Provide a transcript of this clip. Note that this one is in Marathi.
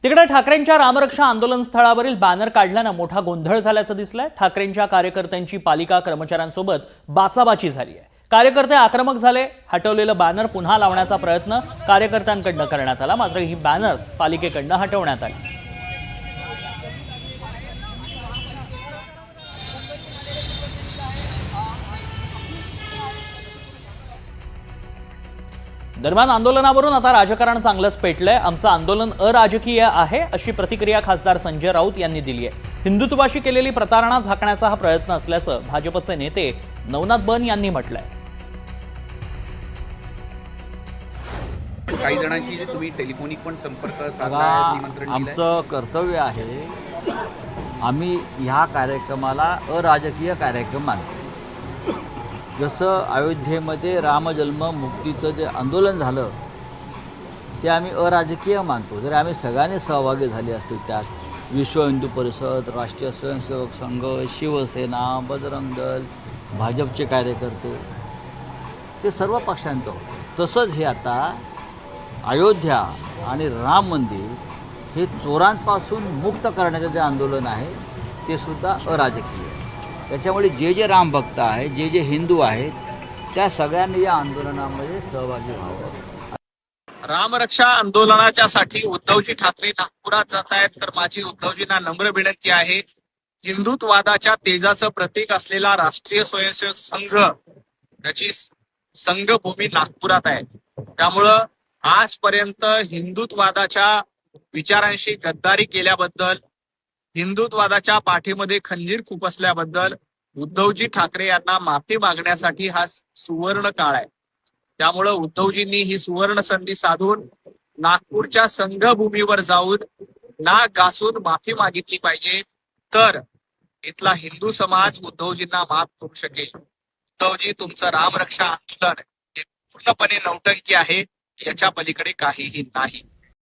तिकडे ठाकरेंच्या रामरक्षा आंदोलन स्थळावरील बॅनर काढल्यानं मोठा गोंधळ झाल्याचं दिसलंय। ठाकरेंच्या कार्यकर्त्यांची पालिका कर्मचाऱ्यांसोबत बाचाबाची झाली आहे। कार्यकर्ते आक्रमक झाले। हटवलेलं बॅनर पुन्हा लावण्याचा प्रयत्न कार्यकर्त्यांकडून करण्यात आला, मात्र ही बॅनर्स पालिकेकडून हटवण्यात आली। दरम्यान आंदोलनावरून आता राजकारण चांगलंच पेटलंय। आमचं आंदोलन अराजकीय आहे अशी प्रतिक्रिया खासदार संजय राऊत यांनी दिली आहे। हिंदुत्वाशी केलेली प्रतारणा झाकण्याचा हा प्रयत्न असल्याचं भाजपचे नेते नवनाथ बन यांनी म्हटलंय। काही जणांशी तुम्ही टेलिफोनिक पण संपर्क साधला, निमंत्रण दिलंय? आमचं कर्तव्य आहे, आम्ही ह्या कार्यक्रमाला अराजकीय कार्यक्रम मानतो। जसं अयोध्येमध्ये रामजन्म मुक्तीचं जे आंदोलन झालं ते आम्ही अराजकीय मानतो। जर आम्ही सगळ्यांनी सहभागी झाले असतील, त्यात विश्व हिंदू परिषद, राष्ट्रीय स्वयंसेवक संघ, शिवसेना, बजरंग दल, भाजपचे कार्यकर्ते, ते सर्व पक्षांचं होतं। तसंच हे आता अयोध्या आणि राम मंदिर हे चोरांपासून मुक्त करण्याचं जे आंदोलन आहे ते सुद्धा अराजकीय आहे। त्याच्यामुळे जे जे राम भक्त आहेत, जे जे हिंदू आहेत, त्या सगळ्यांनी या आंदोलनामध्ये सहभागी व्हावं। रामरक्षा आंदोलनाच्यासाठी उद्धवजी ठाकरे नागपुरात जात आहेत, तर माझी उद्धवजींना नम्र विनंती आहे, हिंदुत्ववादाच्या तेजाचं प्रतीक असलेला राष्ट्रीय स्वयंसेवक संघ त्याची संघभूमी नागपुरात आहे। त्यामुळं आजपर्यंत हिंदुत्ववादाच्या विचारांशी गद्दारी केल्याबद्दल, हिंदुत्ववादाच्या पाठीमध्ये खंजीर खुपसल्याबद्दल उद्धवजी ठाकरे यांना माफी मागण्यासाठी हा सुवर्ण काळ आहे। त्यामुळं उद्धवजींनी ही सुवर्ण संधी साधून नागपूरच्या संघभूमीवर जाऊन नाक घासून माफी मागितली पाहिजे, तर इथला हिंदू समाज उद्धवजींना माफ करू शकेल। उद्धवजी, तुमचं रामरक्षा आंदोलन हे पूर्णपणे नौटंकी आहे, याच्या पलीकडे काहीही नाही।